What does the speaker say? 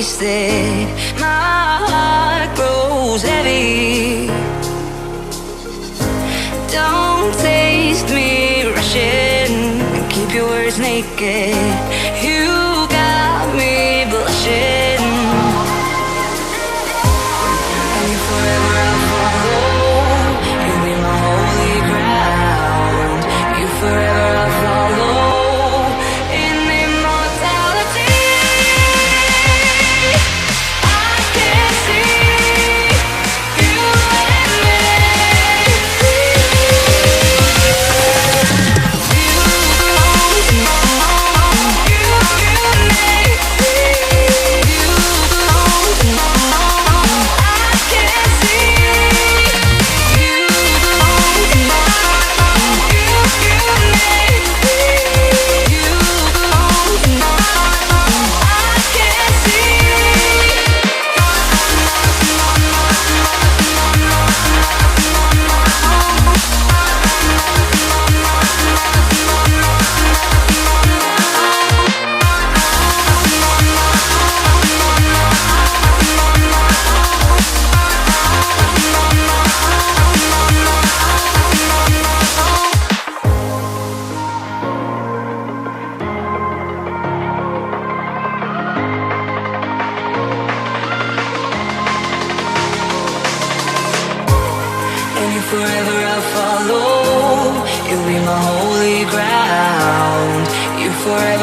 wasted. My heart grows heavy. Don't taste me rushing. Keep your words naked. You got me blushing. And you forever I'll follow. You'll be my holy ground. You forever I'll follow. Forever I'll follow. You'll be my holy ground. You forever